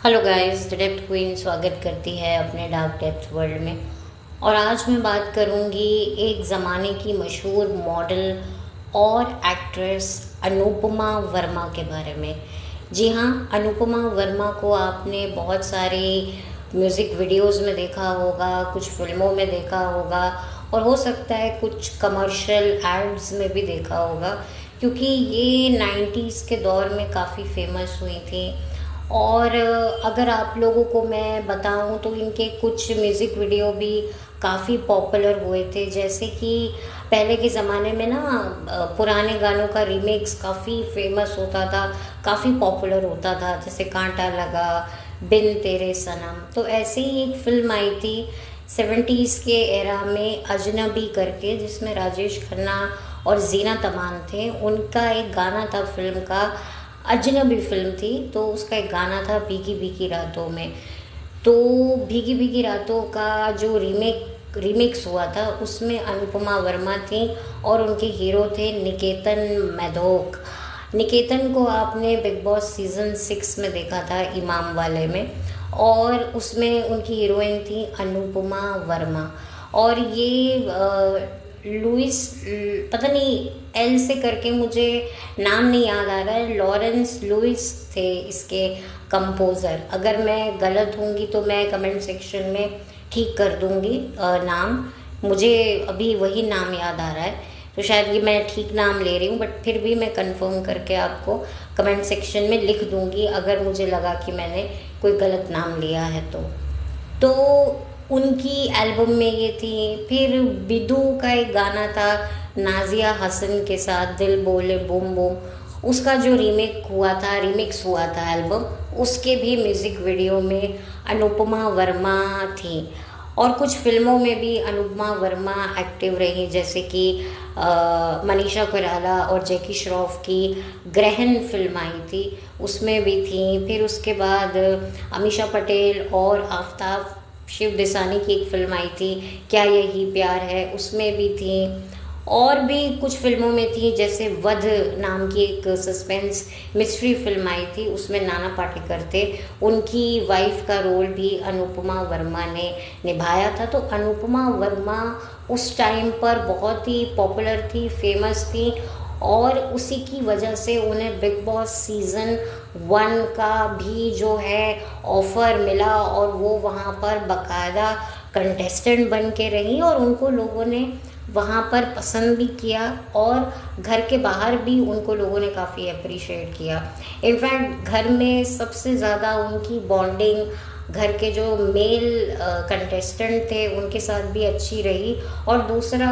Hello guys, the depth queen स्वागत करती है अपने डार्क डेप्थ वर्ल्ड में। और आज मैं बात करूंगी एक ज़माने की मशहूर मॉडल और एक्ट्रेस अनुपमा वर्मा के बारे में। जी हाँ, अनुपमा वर्मा को आपने बहुत सारे म्यूज़िक वीडियोस में देखा होगा, कुछ फिल्मों में देखा होगा और हो सकता है कुछ कमर्शियल एड्स में भी देखा होगा, क्योंकि ये 90s के दौर में काफ़ी फेमस हुई थी। और अगर आप लोगों को मैं बताऊं तो इनके कुछ म्यूज़िक वीडियो भी काफ़ी पॉपुलर हुए थे। जैसे कि पहले के ज़माने में ना पुराने गानों का रीमेक्स काफ़ी फेमस होता था, काफ़ी पॉपुलर होता था, जैसे कांटा लगा, बिन तेरे सनम। तो ऐसे ही एक फ़िल्म आई थी 70s के एरा में, अजनबी करके, जिसमें राजेश खन्ना और जीनत अमान थे। उनका एक गाना था फिल्म का, अजनबी फिल्म थी, तो उसका एक गाना था भीगी भीगी रातों में। तो भीगी भीगी रातों का जो रिमिक्स हुआ था उसमें अनुपमा वर्मा थी और उनके हीरो थे निकेतन मैधोक। निकेतन को आपने बिग बॉस सीज़न 6 में देखा था, इमाम वाले में, और उसमें उनकी हीरोइन थी अनुपमा वर्मा। और ये लुइस, पता नहीं एल से करके, मुझे नाम नहीं याद आ रहा है, लॉरेंस लुइस थे इसके कंपोज़र। अगर मैं गलत होंगी तो मैं कमेंट सेक्शन में ठीक कर दूंगी नाम। मुझे अभी वही नाम याद आ रहा है, तो शायद ये मैं ठीक नाम ले रही हूँ, बट फिर भी मैं कंफर्म करके आपको कमेंट सेक्शन में लिख दूंगी अगर मुझे लगा कि मैंने कोई गलत नाम लिया है तो उनकी एल्बम में ये थी। फिर बिदू का एक गाना था नाजिया हसन के साथ, दिल बोले बूम बूम, उसका जो रिमिक्स हुआ था एल्बम, उसके भी म्यूज़िक वीडियो में अनुपमा वर्मा थी। और कुछ फिल्मों में भी अनुपमा वर्मा एक्टिव रही, जैसे कि मनीषा कोइराला और जैकी श्रॉफ की ग्रहण फिल्म आई थी, उसमें भी थी। फिर उसके बाद अमीषा पटेल और आफ्ताब शिव देसानी की एक फिल्म आई थी, क्या यही प्यार है, उसमें भी थी। और भी कुछ फिल्मों में थी, जैसे वध नाम की एक सस्पेंस मिस्ट्री फिल्म आई थी, उसमें नाना पाटेकर थे, उनकी वाइफ का रोल भी अनुपमा वर्मा ने निभाया था। तो अनुपमा वर्मा उस टाइम पर बहुत ही पॉपुलर थी, फेमस थी, और उसी की वजह से उन्हें बिग बॉस सीज़न 1 का भी जो है ऑफ़र मिला और वो वहाँ पर बाकायदा कंटेस्टेंट बन के रही और उनको लोगों ने वहाँ पर पसंद भी किया और घर के बाहर भी उनको लोगों ने काफ़ी अप्रिशिएट किया। इनफैक्ट घर में सबसे ज़्यादा उनकी बॉन्डिंग घर के जो मेल कंटेस्टेंट थे उनके साथ भी अच्छी रही, और दूसरा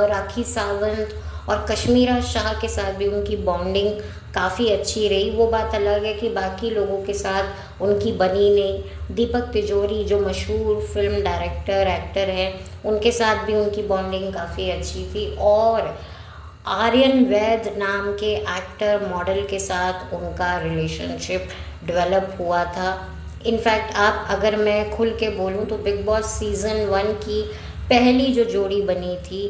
राखी सावंत और कश्मीरा शाह के साथ भी उनकी बॉन्डिंग काफ़ी अच्छी रही। वो बात अलग है कि बाकी लोगों के साथ उनकी बनी नहीं। दीपक तिजोरी जो मशहूर फिल्म डायरेक्टर एक्टर हैं, उनके साथ भी उनकी बॉन्डिंग काफ़ी अच्छी थी। और आर्यन वैद नाम के एक्टर मॉडल के साथ उनका रिलेशनशिप डेवलप हुआ था। इनफैक्ट आप, अगर मैं खुल के बोलूँ तो बिग बॉस सीज़न 1 की पहली जो जोड़ी बनी थी,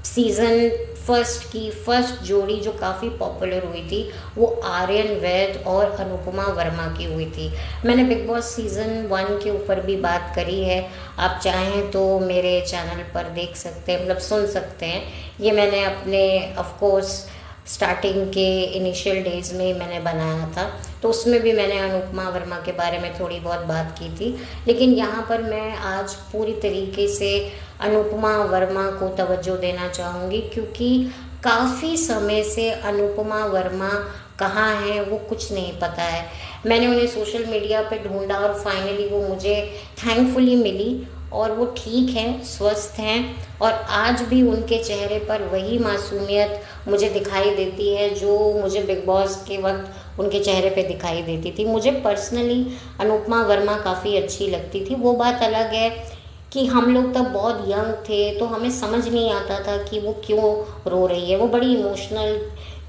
सीज़न फर्स्ट जोड़ी जो काफ़ी पॉपुलर हुई थी, वो आर्यन वैद और अनुपमा वर्मा की हुई थी। मैंने बिग बॉस सीज़न 1 के ऊपर भी बात करी है, आप चाहें तो मेरे चैनल पर देख सकते हैं, मतलब सुन सकते हैं। ये मैंने अपने ऑफ कोर्स स्टार्टिंग के इनिशियल डेज में मैंने बनाया था, तो उसमें भी मैंने अनुपमा वर्मा के बारे में थोड़ी बहुत बात की थी। लेकिन यहाँ पर मैं आज पूरी तरीके से अनुपमा वर्मा को तवज्जो देना चाहूँगी, क्योंकि काफ़ी समय से अनुपमा वर्मा कहाँ हैं वो कुछ नहीं पता है। मैंने उन्हें सोशल मीडिया पे ढूंढा और फाइनली वो मुझे थैंकफुली मिली, और वो ठीक हैं, स्वस्थ हैं, और आज भी उनके चेहरे पर वही मासूमियत मुझे दिखाई देती है जो मुझे बिग बॉस के वक्त उनके चेहरे पे दिखाई देती थी। मुझे पर्सनली अनुपमा वर्मा काफ़ी अच्छी लगती थी। वो बात अलग है कि हम लोग तब बहुत यंग थे, तो हमें समझ नहीं आता था कि वो क्यों रो रही है। वो बड़ी इमोशनल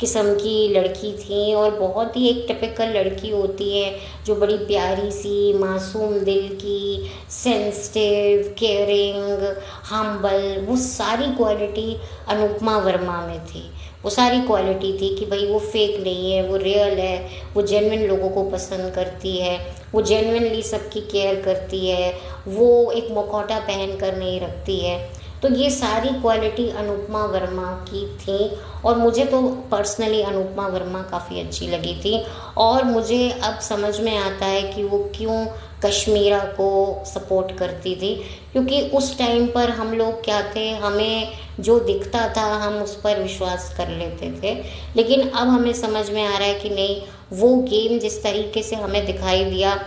किस्म की लड़की थी और बहुत ही एक टिपिकल लड़की होती है जो बड़ी प्यारी सी, मासूम दिल की, सेंसिटिव, केयरिंग, हम्बल, वो सारी क्वालिटी अनुपमा वर्मा में थी। वो सारी क्वालिटी थी कि भाई वो फेक नहीं है, वो रियल है, वो जेन्युइन लोगों को पसंद करती है, वो जेन्युइनली सबकी केयर करती है, वो एक मुखौटा पहन कर नहीं रखती है। तो ये सारी क्वालिटी अनुपमा वर्मा की थी और मुझे तो पर्सनली अनुपमा वर्मा काफ़ी अच्छी लगी थी। और मुझे अब समझ में आता है कि वो क्यों कश्मीरा को सपोर्ट करती थी, क्योंकि उस टाइम पर हम लोग क्या थे, हमें जो दिखता था हम उस पर विश्वास कर लेते थे। लेकिन अब हमें समझ में आ रहा है कि नहीं, वो गेम जिस तरीके से हमें दिखाई दिया,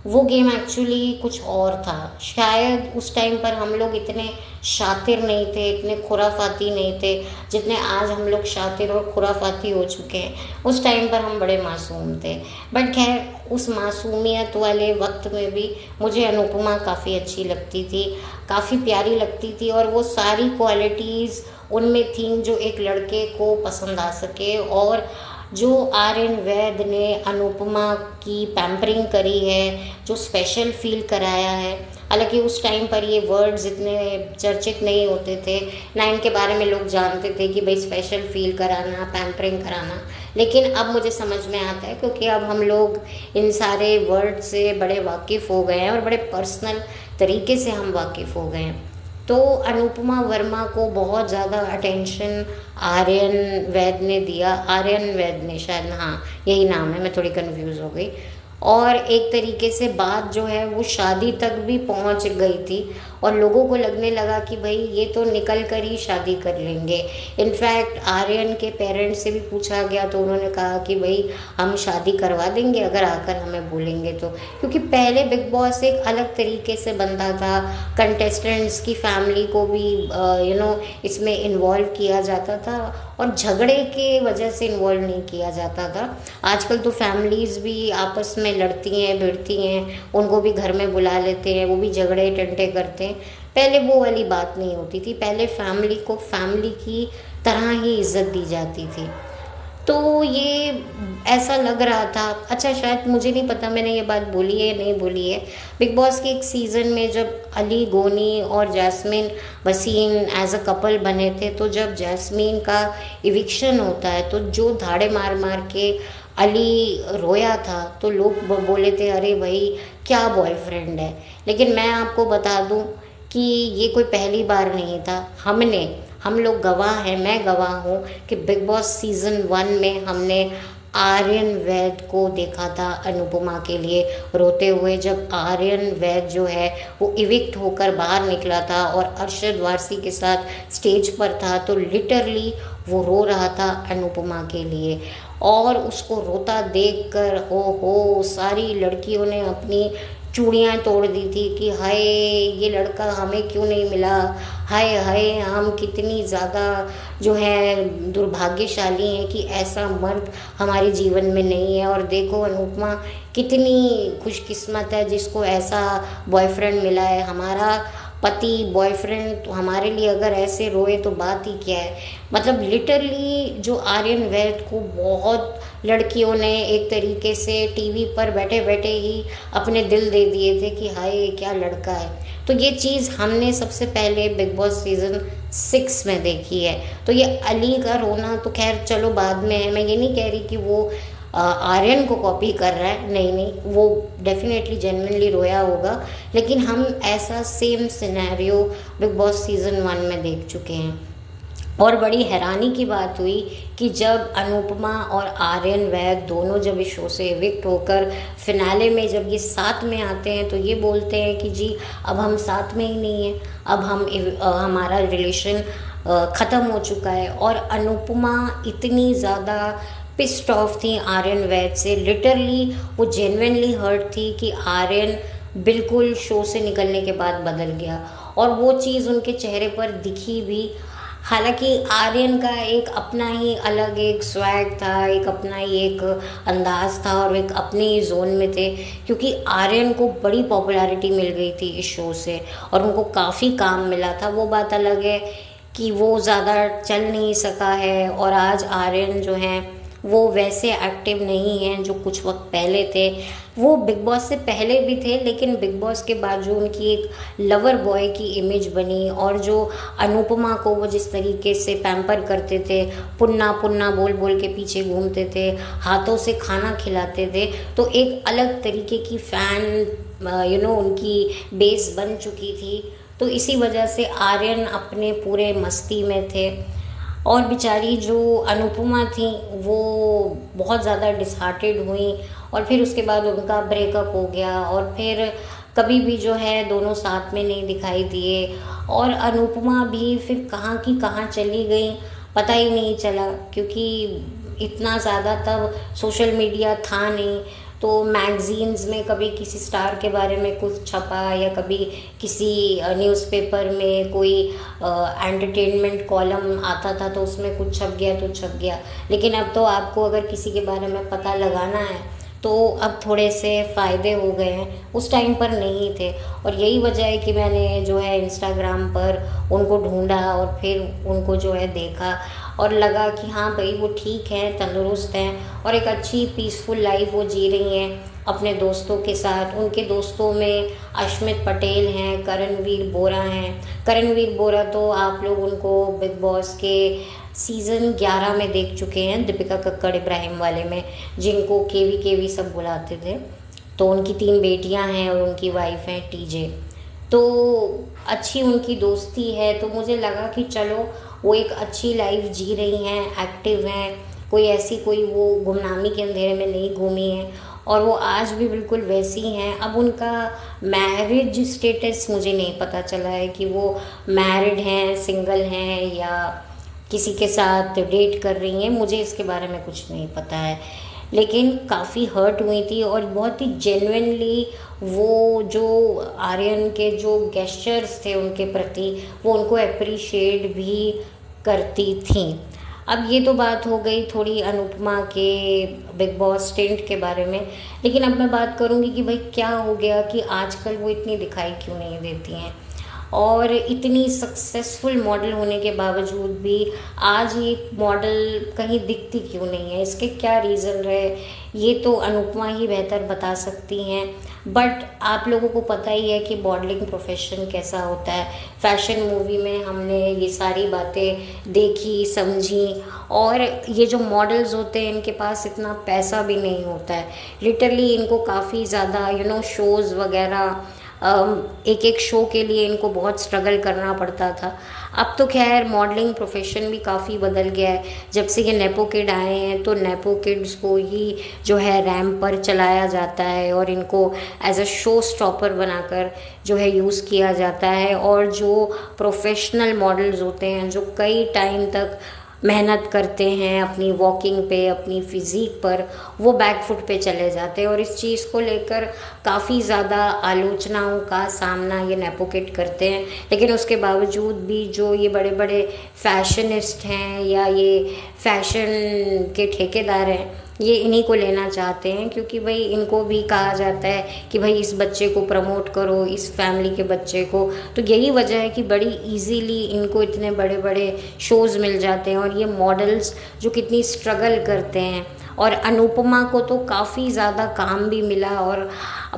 वो गेम एक्चुअली कुछ और था। शायद उस टाइम पर हम लोग इतने शातिर नहीं थे, इतने खुराफाती नहीं थे जितने आज हम लोग शातिर और खुराफाती हो चुके हैं। उस टाइम पर हम बड़े मासूम थे। बट खैर, उस मासूमियत वाले वक्त में भी मुझे अनुपमा काफ़ी अच्छी लगती थी, काफ़ी प्यारी लगती थी। और वो सारी क्वालिटीज़ उनमें थी जो एक लड़के को पसंद आ सके। और जो आर्यन वैद ने अनुपमा की पैम्परिंग करी है, जो स्पेशल फील कराया है। हालांकि उस टाइम पर ये वर्ड्स इतने चर्चित नहीं होते थे, ना इनके बारे में लोग जानते थे कि भाई स्पेशल फील कराना, पैम्परिंग कराना। लेकिन अब मुझे समझ में आता है, क्योंकि अब हम लोग इन सारे वर्ड से बड़े वाकिफ़ हो गए हैं और बड़े पर्सनल तरीके से हम वाकिफ़ हो गए हैं। तो अनुपमा वर्मा को बहुत ज़्यादा अटेंशन आर्यन वैद ने दिया। आर्यन वैद ने, शायद, हाँ यही नाम है, मैं थोड़ी कंफ्यूज हो गई। और एक तरीके से बात जो है वो शादी तक भी पहुंच गई थी और लोगों को लगने लगा कि भाई ये तो निकल कर ही शादी कर लेंगे। इनफैक्ट आर्यन के पेरेंट्स से भी पूछा गया तो उन्होंने कहा कि भाई हम शादी करवा देंगे अगर आकर हमें बोलेंगे तो। क्योंकि पहले बिग बॉस एक अलग तरीके से बनता था, कंटेस्टेंट्स की फैमिली को भी इसमें इन्वॉल्व किया जाता था और झगड़े के वजह से इन्वॉल्व नहीं किया जाता था। आजकल तो फैमिलीज़ भी आपस में लड़ती हैं, भिड़ती हैं, उनको भी घर में बुला लेते हैं, वो भी झगड़े टंटे करते हैं। पहले वो वाली बात नहीं होती थी, पहले फैमिली को फैमिली की तरह ही इज्जत दी जाती थी। तो ये ऐसा लग रहा था। अच्छा, शायद मुझे नहीं पता मैंने ये बात बोली है या नहीं बोली है, बिग बॉस के एक सीज़न में जब अली गोनी और Jasmin Waseem as a couple बने थे, तो जब जैस्मीन का इविक्शन होता है तो जो धाड़े मार मार के अली रोया था, तो लोग बोले थे अरे भाई क्या बॉयफ्रेंड है। लेकिन मैं आपको बता दूं कि ये कोई पहली बार नहीं था। हम लोग गवाह हैं, मैं गवाह हूँ कि बिग बॉस सीज़न 1 में हमने आर्यन वैद को देखा था अनुपमा के लिए रोते हुए। जब आर्यन वैद जो है वो इविक्ट होकर बाहर निकला था और अरशद वारसी के साथ स्टेज पर था, तो लिटरली वो रो रहा था अनुपमा के लिए। और उसको रोता देखकर हो सारी लड़कियों ने अपनी चूड़ियाँ तोड़ दी थी कि हाय ये लड़का हमें क्यों नहीं मिला, हाय हाय हम कितनी ज़्यादा जो है दुर्भाग्यशाली हैं कि ऐसा मर्द हमारे जीवन में नहीं है। और देखो अनुपमा कितनी खुशकिस्मत है जिसको ऐसा बॉयफ्रेंड मिला है। हमारा पति बॉयफ्रेंड तो हमारे लिए अगर ऐसे रोए तो बात ही क्या है। मतलब लिटरली जो आर्यन वैद को बहुत लड़कियों ने एक तरीके से टीवी पर बैठे बैठे ही अपने दिल दे दिए थे कि हाय क्या लड़का है। तो ये चीज़ हमने सबसे पहले बिग बॉस सीज़न 6 में देखी है। तो ये अली का रोना तो खैर चलो बाद में है, मैं ये नहीं कह रही कि वो आर्यन को कॉपी कर रहा है, नहीं, वो डेफिनेटली जेन्युइनली रोया होगा। लेकिन हम ऐसा same scenario big boss season 1 में देख चुके हैं। और बड़ी हैरानी की बात हुई कि जब अनुपमा और आर्यन वैद दोनों जब इस शो से इविक्ट होकर फिनाले में जब ये साथ में आते हैं तो ये बोलते हैं कि जी अब हम साथ में ही नहीं हैं, अब हमारा रिलेशन ख़त्म हो चुका है। और अनुपमा इतनी ज़्यादा पिस्ड ऑफ थी आर्यन वैद से, लिटरली वो जेन्युइनली हर्ट थी कि आर्यन बिल्कुल शो से निकलने के बाद बदल गया। और वो चीज़ उनके चेहरे पर दिखी भी। हालांकि आर्यन का एक अपना ही अलग एक स्वैग था, एक अपना ही एक अंदाज था और एक अपने ही जोन में थे, क्योंकि आर्यन को बड़ी पॉपुलैरिटी मिल गई थी इस शो से और उनको काफ़ी काम मिला था। वो बात अलग है कि वो ज़्यादा चल नहीं सका है और आज आर्यन जो हैं वो वैसे एक्टिव नहीं हैं जो कुछ वक्त पहले थे। वो बिग बॉस से पहले भी थे, लेकिन बिग बॉस के बाद जो उनकी एक लवर बॉय की इमेज बनी, और जो अनुपमा को वो जिस तरीके से पैम्पर करते थे, पुन्ना पुन्ना बोल बोल के पीछे घूमते थे, हाथों से खाना खिलाते थे, तो एक अलग तरीके की फ़ैन उनकी बेस बन चुकी थी। तो इसी वजह से आर्यन अपने पूरे मस्ती में थे, और बेचारी जो अनुपमा थी वो बहुत ज़्यादा डिसहार्टेड हुई, और फिर उसके बाद उनका ब्रेकअप हो गया, और फिर कभी भी जो है दोनों साथ में नहीं दिखाई दिए, और अनुपमा भी फिर कहाँ की कहाँ चली गई पता ही नहीं चला, क्योंकि इतना ज़्यादा तब सोशल मीडिया था नहीं। तो मैगज़ीन्स में कभी किसी स्टार के बारे में कुछ छपा, या कभी किसी न्यूज़पेपर में कोई एंटरटेनमेंट कॉलम आता था तो उसमें कुछ छप गया तो छप गया। लेकिन अब तो आपको अगर किसी के बारे में पता लगाना है तो अब थोड़े से फ़ायदे हो गए हैं, उस टाइम पर नहीं थे। और यही वजह है कि मैंने जो है इंस्टाग्राम पर उनको ढूंढा, और फिर उनको जो है देखा, और लगा कि हाँ भाई वो ठीक हैं, तंदुरुस्त हैं, और एक अच्छी पीसफुल लाइफ वो जी रही हैं अपने दोस्तों के साथ। उनके दोस्तों में अश्मित पटेल हैं, करणवीर बोरा हैं। करणवीर बोरा तो आप लोग उनको बिग बॉस के सीज़न 11 में देख चुके हैं, दीपिका कक्कड़ इब्राहिम वाले में, जिनको केवी केवी सब बुलाते थे। तो उनकी 3 बेटियां हैं और उनकी वाइफ हैं टीजे। तो अच्छी उनकी दोस्ती है, तो मुझे लगा कि चलो वो एक अच्छी लाइफ जी रही हैं, एक्टिव हैं, कोई वो गुमनामी के अंधेरे में नहीं घूमी हैं, और वो आज भी बिल्कुल वैसी हैं। अब उनका मैरिज स्टेटस मुझे नहीं पता चला है कि वो मैरिड हैं, सिंगल हैं, या किसी के साथ डेट कर रही हैं, मुझे इसके बारे में कुछ नहीं पता है। लेकिन काफ़ी हर्ट हुई थी, और बहुत ही जेन्युइनली वो जो आर्यन के जो गेस्चर्स थे उनके प्रति, वो उनको अप्रिशिएट भी करती थी। अब ये तो बात हो गई थोड़ी अनुपमा के बिग बॉस स्टिंट के बारे में, लेकिन अब मैं बात करूँगी कि भाई क्या हो गया कि आजकल वो इतनी दिखाई क्यों नहीं देती हैं, और इतनी सक्सेसफुल मॉडल होने के बावजूद भी आज ये मॉडल कहीं दिखती क्यों नहीं है। इसके क्या रीज़न रहे, ये तो अनुपमा ही बेहतर बता सकती हैं। बट आप लोगों को पता ही है कि मॉडलिंग प्रोफेशन कैसा होता है। फैशन मूवी में हमने ये सारी बातें देखी समझी, और ये जो मॉडल्स होते हैं इनके पास इतना पैसा भी नहीं होता है। लिटरली इनको काफ़ी ज़्यादा शोज़ वगैरह, एक एक शो के लिए इनको बहुत स्ट्रगल करना पड़ता था। अब तो खैर मॉडलिंग प्रोफेशन भी काफ़ी बदल गया है। जब से ये नेपो किड आए हैं तो नेपो किड्स को ही जो है रैंप पर चलाया जाता है, और इनको एज अ शो स्टॉपर बनाकर जो है यूज़ किया जाता है। और जो प्रोफेशनल मॉडल्स होते हैं जो कई टाइम तक मेहनत करते हैं अपनी वॉकिंग पे, अपनी फिज़ीक पर, वो बैकफुट पे चले जाते हैं। और इस चीज़ को लेकर काफ़ी ज़्यादा आलोचनाओं का सामना ये नेपो किड करते हैं। लेकिन उसके बावजूद भी जो ये बड़े बड़े फैशनिस्ट हैं या ये फैशन के ठेकेदार हैं, ये इन्हीं को लेना चाहते हैं, क्योंकि भाई इनको भी कहा जाता है कि भाई इस बच्चे को प्रमोट करो, इस फैमिली के बच्चे को। तो यही वजह है कि बड़ी इजीली इनको इतने बड़े बड़े शोज़ मिल जाते हैं, और ये मॉडल्स जो कितनी स्ट्रगल करते हैं। और अनुपमा को तो काफ़ी ज़्यादा काम भी मिला, और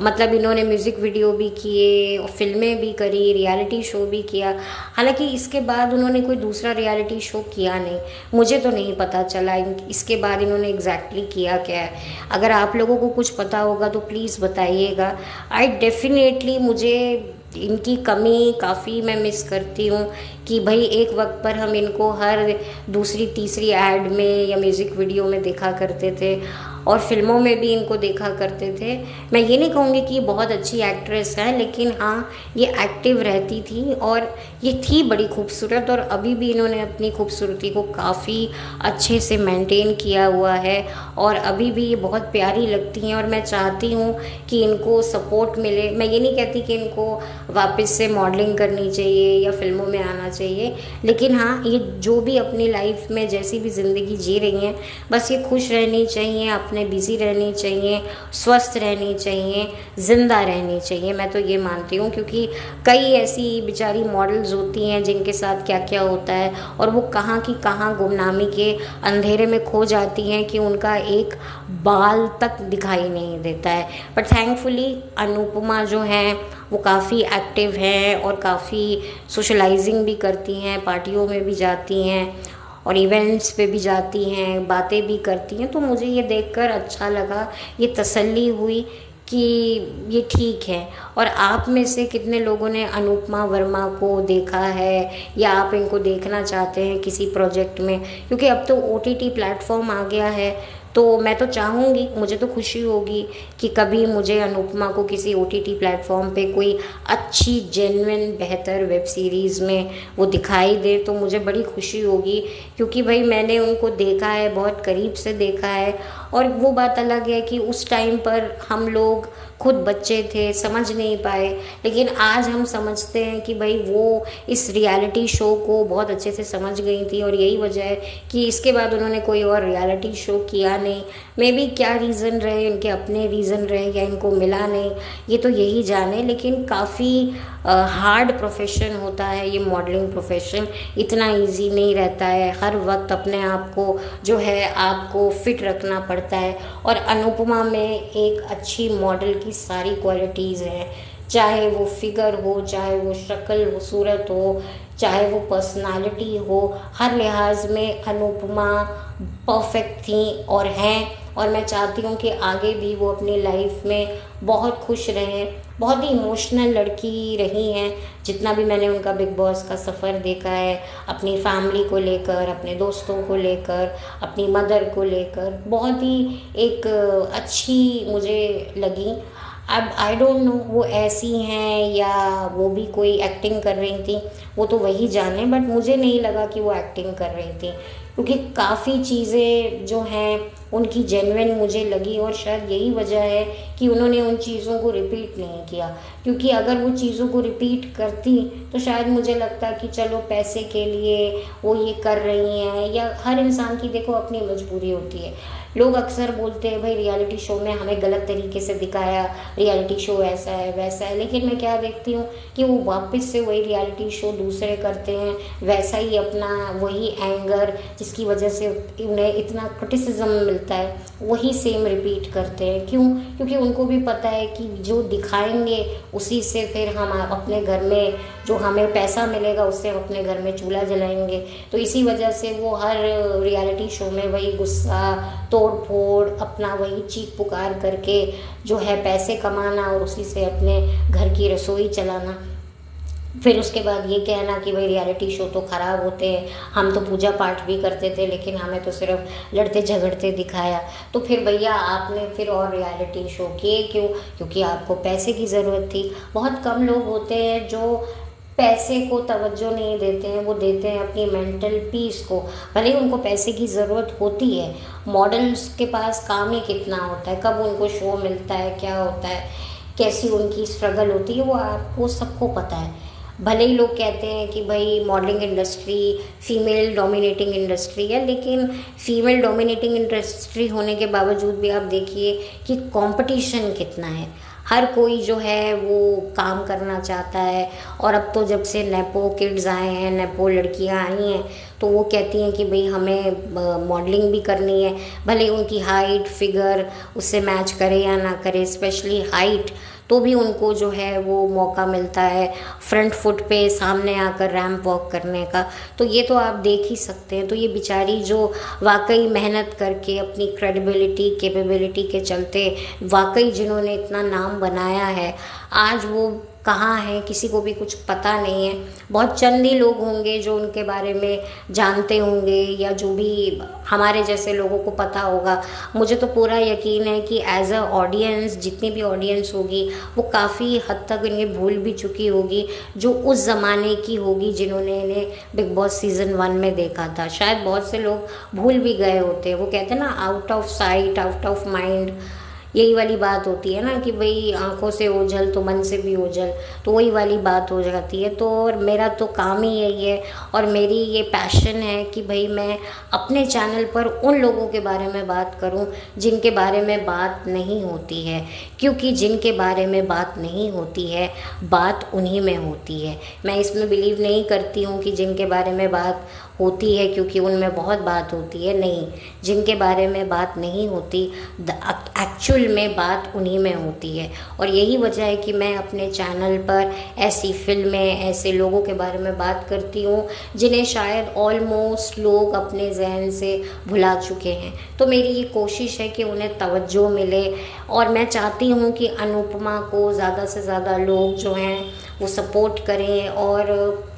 मतलब इन्होंने म्यूज़िक वीडियो भी किए, फिल्में भी करी, रियलिटी शो भी किया। हालांकि इसके बाद उन्होंने कोई दूसरा रियलिटी शो किया नहीं, मुझे तो नहीं पता चला इसके बाद इन्होंने एग्जैक्टली किया क्या है। अगर आप लोगों को कुछ पता होगा तो प्लीज़ बताइएगा। डेफिनेटली मुझे इनकी कमी काफ़ी मैं मिस करती हूँ कि भाई एक वक्त पर हम इनको हर दूसरी तीसरी ऐड में या म्यूज़िक वीडियो में देखा करते थे, और फिल्मों में भी इनको देखा करते थे। मैं ये नहीं कहूँगी कि ये बहुत अच्छी एक्ट्रेस है, लेकिन हाँ ये एक्टिव रहती थी, और ये थी बड़ी खूबसूरत, और अभी भी इन्होंने अपनी खूबसूरती को काफ़ी अच्छे से मेंटेन किया हुआ है, और अभी भी ये बहुत प्यारी लगती हैं। और मैं चाहती हूँ कि इनको सपोर्ट मिले। मैं ये नहीं कहती कि इनको वापस से मॉडलिंग करनी चाहिए या फिल्मों में आना चाहिए, लेकिन हाँ ये जो भी अपनी लाइफ में जैसी भी ज़िंदगी जी रही हैं, बस ये खुश रहनी चाहिए, अपने आपने बिज़ी रहनी चाहिए, स्वस्थ रहनी चाहिए, ज़िंदा रहनी चाहिए। मैं तो ये मानती हूँ, क्योंकि कई ऐसी बेचारी मॉडल्स होती हैं जिनके साथ क्या क्या होता है और वो कहाँ की कहाँ गुमनामी के अंधेरे में खो जाती हैं कि उनका एक बाल तक दिखाई नहीं देता है। बट थैंकफुली अनुपमा जो हैं वो काफ़ी एक्टिव हैं और काफ़ी सोशलाइजिंग भी करती हैं, पार्टियों में भी जाती हैं और इवेंट्स पे भी जाती हैं, बातें भी करती हैं। तो मुझे ये देखकर अच्छा लगा, ये तसल्ली हुई कि ये ठीक है। और आप में से कितने लोगों ने अनुपमा वर्मा को देखा है या आप इनको देखना चाहते हैं किसी प्रोजेक्ट में? क्योंकि अब तो OTT प्लेटफॉर्म आ गया है, तो मैं तो चाहूँगी, मुझे तो खुशी होगी कि कभी मुझे अनुपमा को किसी OTT प्लेटफॉर्म पे कोई अच्छी जेन्युइन बेहतर वेब सीरीज़ में वो दिखाई दे, तो मुझे बड़ी खुशी होगी। क्योंकि भाई मैंने उनको देखा है, बहुत करीब से देखा है। और वो बात अलग है कि उस टाइम पर हम लोग खुद बच्चे थे, समझ नहीं पाए, लेकिन आज हम समझते हैं कि भाई वो इस रियलिटी शो को बहुत अच्छे से समझ गई थी और यही वजह है कि इसके बाद उन्होंने कोई और रियलिटी शो किया नहीं। मे बी क्या रीज़न रहे, इनके अपने रीज़न रहे या इनको मिला नहीं, ये तो यही जाने। लेकिन काफ़ी हार्ड प्रोफेशन होता है ये मॉडलिंग प्रोफेशन, इतना इजी नहीं रहता है। हर वक्त अपने आप को जो है आपको फिट रखना पड़ता है। और अनुपमा में एक अच्छी मॉडल की सारी क्वालिटीज़ हैं, चाहे वो फिगर हो, चाहे वो शक्ल हो, सूरत हो, चाहे वो पर्सनालिटी हो, हर लिहाज में अनुपमा परफेक्ट थी और हैं। और मैं चाहती हूँ कि आगे भी वो अपनी लाइफ में बहुत खुश रहें। बहुत ही इमोशनल लड़की रही हैं, जितना भी मैंने उनका बिग बॉस का सफ़र देखा है, अपनी फैमिली को लेकर, अपने दोस्तों को लेकर, अपनी मदर को लेकर, बहुत ही एक अच्छी मुझे लगी। अब आई डोंट नो वो ऐसी हैं या वो भी कोई एक्टिंग कर रही थी, वो तो वही जाने। बट मुझे नहीं लगा कि वो एक्टिंग कर रही थी, क्योंकि काफ़ी चीज़ें जो हैं उनकी जेन्युइन मुझे लगी। और शायद यही वजह है कि उन्होंने उन चीज़ों को रिपीट नहीं किया, क्योंकि अगर वो चीज़ों को रिपीट करती तो शायद मुझे लगता कि चलो पैसे के लिए वो ये कर रही हैं। या हर इंसान की देखो अपनी मजबूरी होती है। लोग अक्सर बोलते हैं भाई रियलिटी शो में हमें गलत तरीके से दिखाया, रियलिटी शो ऐसा है वैसा है। लेकिन मैं क्या देखती हूँ कि वो वापस से वही रियलिटी शो दूसरे करते हैं, वैसा ही अपना वही एंगर जिसकी वजह से उन्हें इतना क्रिटिसिज्म मिलता है, वही सेम रिपीट करते हैं। क्यों? क्योंकि उनको भी पता है कि जो दिखाएंगे उसी से फिर हम अपने घर में जो हमें पैसा मिलेगा उससे हम अपने घर में चूल्हा जलाएंगे। तो इसी वजह से वो हर रियलिटी शो में वही गुस्सा, तोड़ फोड़, अपना वही चीख पुकार करके जो है पैसे कमाना और उसी से अपने घर की रसोई चलाना। फिर उसके बाद ये कहना कि भाई रियलिटी शो तो ख़राब होते हैं, हम तो पूजा पाठ भी करते थे लेकिन हमें तो सिर्फ लड़ते झगड़ते दिखाया। तो फिर भैया आपने फिर और रियलिटी शो किए क्यों? क्योंकि आपको पैसे की ज़रूरत थी। बहुत कम लोग होते हैं जो पैसे को तवज्जो नहीं देते हैं, वो देते हैं अपनी मेंटल पीस को। भले ही उनको पैसे की ज़रूरत होती है, मॉडल्स के पास काम ही कितना होता है, कब उनको शो मिलता है, क्या होता है, कैसी उनकी स्ट्रगल होती है, वो आपको सबको पता है। भले ही लोग कहते हैं कि भाई modelling industry female dominating industry है, लेकिन फीमेल डोमिनेटिंग इंडस्ट्री होने के बावजूद भी आप देखिए कि कंपटीशन कितना है। हर कोई जो है वो काम करना चाहता है। और अब तो जब से नेपो किड्स आए हैं, नेपो लड़कियां आई हैं, तो वो कहती हैं कि भाई हमें मॉडलिंग भी करनी है, भले उनकी हाइट फिगर उससे मैच करे या ना करे, स्पेशली हाइट, तो भी उनको जो है वो मौका मिलता है फ्रंट फुट पे सामने आकर रैंप वॉक करने का। तो ये तो आप देख ही सकते हैं। तो ये बेचारी जो वाकई मेहनत करके अपनी क्रेडिबिलिटी कैपेबिलिटी के चलते वाकई जिन्होंने इतना नाम बनाया है, आज वो कहाँ हैं किसी को भी कुछ पता नहीं है। बहुत चंद ही लोग होंगे जो उनके बारे में जानते होंगे या जो भी हमारे जैसे लोगों को पता होगा। मुझे तो पूरा यकीन है कि एज अ ऑडियंस जितनी भी ऑडियंस होगी वो काफ़ी हद तक इन्हें भूल भी चुकी होगी, जो उस ज़माने की होगी जिन्होंने इन्हें बिग बॉस सीज़न 1 में देखा था। शायद बहुत से लोग भूल भी गए होते हैं। वो कहते हैं ना, out of sight out of mind, यही वाली बात होती है ना कि भाई आंखों से ओझल तो मन से भी ओझल, तो वही वाली बात हो जाती है। तो और मेरा तो काम ही यही है और मेरी ये पैशन है कि भाई मैं अपने चैनल पर उन लोगों के बारे में बात करूं जिनके बारे में बात नहीं होती है, क्योंकि जिनके बारे में बात नहीं होती है बात उन्हीं में होती है। मैं इसमें बिलीव नहीं करती हूँ कि जिनके बारे में बात होती है क्योंकि उनमें बहुत बात होती है, नहीं, जिनके बारे में बात नहीं होती एक्चुअल में बात उन्हीं में होती है। और यही वजह है कि मैं अपने चैनल पर ऐसी फिल्में, ऐसे लोगों के बारे में बात करती हूँ जिन्हें शायद ऑलमोस्ट लोग अपने जहन से भुला चुके हैं। तो मेरी ये कोशिश है कि उन्हें तवज्जो मिले और मैं चाहती हूँ कि अनुपमा को ज़्यादा से ज़्यादा लोग जो हैं वो सपोर्ट करें। और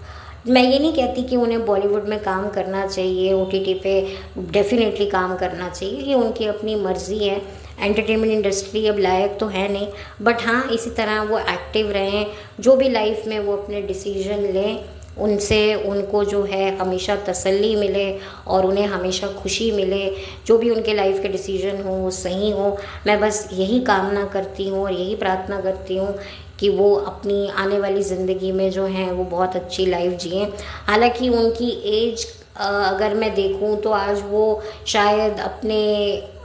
मैं ये नहीं कहती कि उन्हें बॉलीवुड में काम करना चाहिए, ओटीटी पे डेफिनेटली काम करना चाहिए, ये उनकी अपनी मर्ज़ी है। एंटरटेनमेंट इंडस्ट्री अब लायक तो है नहीं, बट हाँ इसी तरह वो एक्टिव रहें, जो भी लाइफ में वो अपने डिसीजन लें उनसे उनको जो है हमेशा तसल्ली मिले और उन्हें हमेशा खुशी मिले। जो भी उनके लाइफ के डिसीजन हो वो सही हो, मैं बस यही कामना करती हूँ और यही प्रार्थना करती हूँ कि वो अपनी आने वाली ज़िंदगी में जो है वो बहुत अच्छी लाइफ जिएं। हालांकि उनकी एज अगर मैं देखूं तो आज वो शायद अपने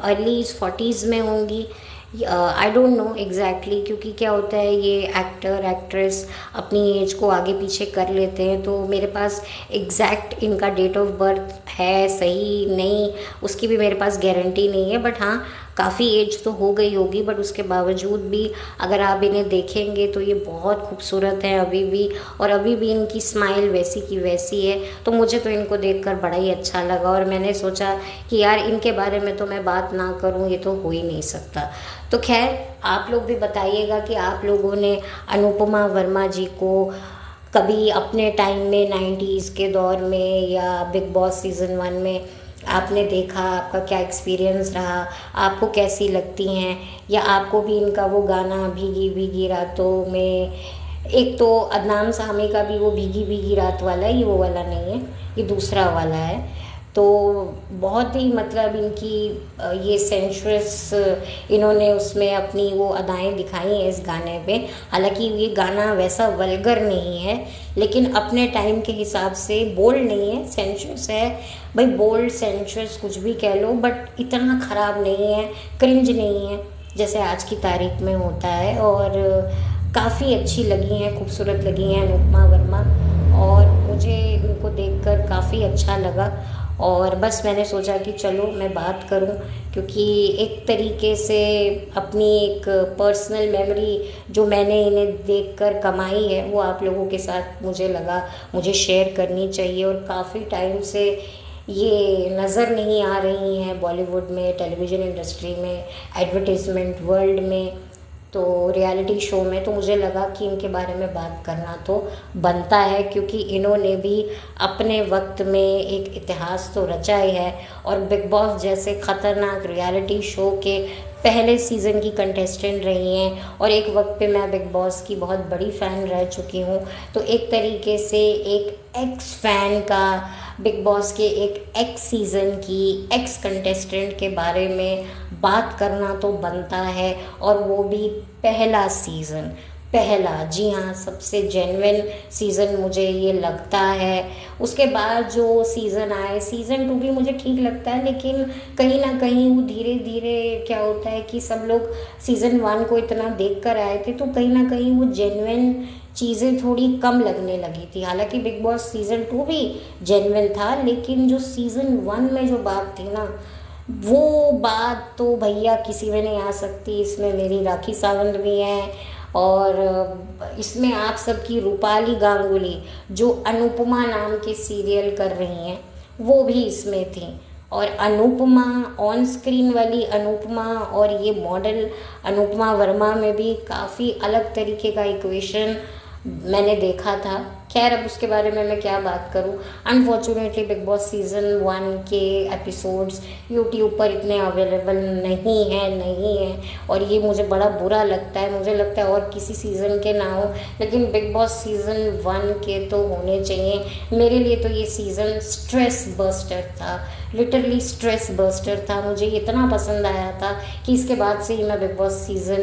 अर्ली 40s में होंगी, आई डोंट नो एग्जैक्टली, क्योंकि क्या होता है ये एक्टर एक्ट्रेस अपनी एज को आगे पीछे कर लेते हैं, तो मेरे पास एग्जैक्ट इनका डेट ऑफ बर्थ है सही नहीं उसकी भी मेरे पास गारंटी नहीं है। बट हाँ काफ़ी एज तो हो गई होगी, बट उसके बावजूद भी अगर आप इन्हें देखेंगे तो ये बहुत खूबसूरत है अभी भी, और अभी भी इनकी स्माइल वैसी की वैसी है। तो मुझे तो इनको देखकर बड़ा ही अच्छा लगा और मैंने सोचा कि यार इनके बारे में तो मैं बात ना करूं, ये तो हो ही नहीं सकता। तो खैर आप लोग भी बताइएगा कि आप लोगों ने अनुपमा वर्मा जी को कभी अपने टाइम में 90s के दौर में या बिग बॉस सीज़न 1 में आपने देखा, आपका क्या एक्सपीरियंस रहा, आपको कैसी लगती हैं, या आपको भी इनका वो गाना भीगी भीगी रातों में, एक तो अदनाम सामी का भी वो भीगी भीगी रात वाला है, ये वो वाला नहीं है, ये दूसरा वाला है, तो बहुत ही मतलब इनकी ये सेंशुअस इन्होंने उसमें अपनी वो अदाएं दिखाई हैं इस गाने पे। हालांकि ये गाना वैसा वल्गर नहीं है लेकिन अपने टाइम के हिसाब से बोल्ड नहीं है, सेंशुअस है भाई, बोल्ड सेंशुअस कुछ भी कह लो, बट इतना ख़राब नहीं है, क्रिंज नहीं है जैसे आज की तारीख में होता है। और काफ़ी अच्छी लगी हैं, खूबसूरत लगी हैं अनुपमा वर्मा, और मुझे उनको देखकर काफ़ी अच्छा लगा। और बस मैंने सोचा कि चलो मैं बात करूं, क्योंकि एक तरीके से अपनी एक पर्सनल मेमोरी जो मैंने इन्हें देखकर कमाई है वो आप लोगों के साथ मुझे लगा मुझे शेयर करनी चाहिए। और काफ़ी टाइम से ये नज़र नहीं आ रही हैं बॉलीवुड में, टेलीविज़न इंडस्ट्री में, एडवर्टीज़मेंट वर्ल्ड में, तो रियलिटी शो में, तो मुझे लगा कि इनके बारे में बात करना तो बनता है, क्योंकि इन्होंने भी अपने वक्त में एक इतिहास तो रचा ही है और बिग बॉस जैसे ख़तरनाक रियलिटी शो के पहले सीज़न की कंटेस्टेंट रही हैं। और एक वक्त पे मैं बिग बॉस की बहुत बड़ी फ़ैन रह चुकी हूँ, तो एक तरीके से एक एक्स फ़ैन का बिग बॉस के एक एक्स सीज़न की एक्स कंटेस्टेंट के बारे में बात करना तो बनता है, और वो भी पहला सीज़न, पहला, जी हाँ, सबसे जेन्युइन सीज़न मुझे ये लगता है। उसके बाद जो सीज़न आए, सीज़न 2 भी मुझे ठीक लगता है, लेकिन कहीं ना कहीं वो धीरे धीरे क्या होता है कि सब लोग सीज़न 1 को इतना देख कर आए थे, तो कहीं ना कहीं वो जेन्युइन चीज़ें थोड़ी कम लगने लगी थी। हालांकि बिग बॉस सीज़न 2 भी जेन्युइन था, लेकिन जो सीज़न 1 में जो बात थी ना, वो बात तो भैया किसी में नहीं आ सकती। इसमें मेरी राखी सावंत भी हैं, और इसमें आप सबकी रूपाली गांगुली जो अनुपमा नाम के सीरियल कर रही हैं वो भी इसमें थी। और अनुपमा ऑन स्क्रीन वाली अनुपमा और ये मॉडल अनुपमा वर्मा में भी काफ़ी अलग तरीके का इक्वेशन मैंने देखा था। खैर अब उसके बारे में मैं क्या बात करूं। अनफॉर्चुनेटली बिग बॉस सीज़न 1 के एपिसोड्स यूट्यूब पर इतने अवेलेबल नहीं हैं, और ये मुझे बड़ा बुरा लगता है। मुझे लगता है और किसी सीज़न के ना हो, लेकिन बिग बॉस सीज़न 1 के तो होने चाहिए। मेरे लिए तो ये सीज़न स्ट्रेस बस्टर था, लिटरली स्ट्रेस बस्टर था, मुझे इतना पसंद आया था कि इसके बाद से ही मैं बिग बॉस सीज़न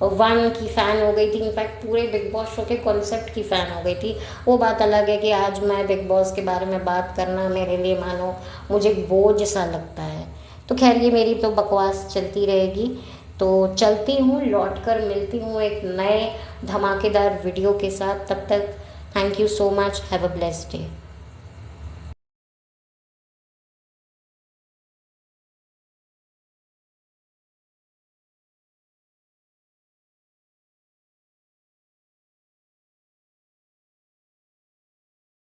1 की फ़ैन हो गई थी। इनफैक्ट पूरे बिग बॉस शो के कॉन्सेप्ट की फ़ैन हो गई थी। वो बात अलग है कि आज मैं बिग बॉस के बारे में बात करना मेरे लिए मानो मुझे बोझ सा लगता है। तो खैर ये मेरी तो बकवास चलती रहेगी। तो चलती हूँ, लौट कर मिलती हूँ एक नए धमाकेदार वीडियो के साथ। तब तक thank you so much, have a blessed day.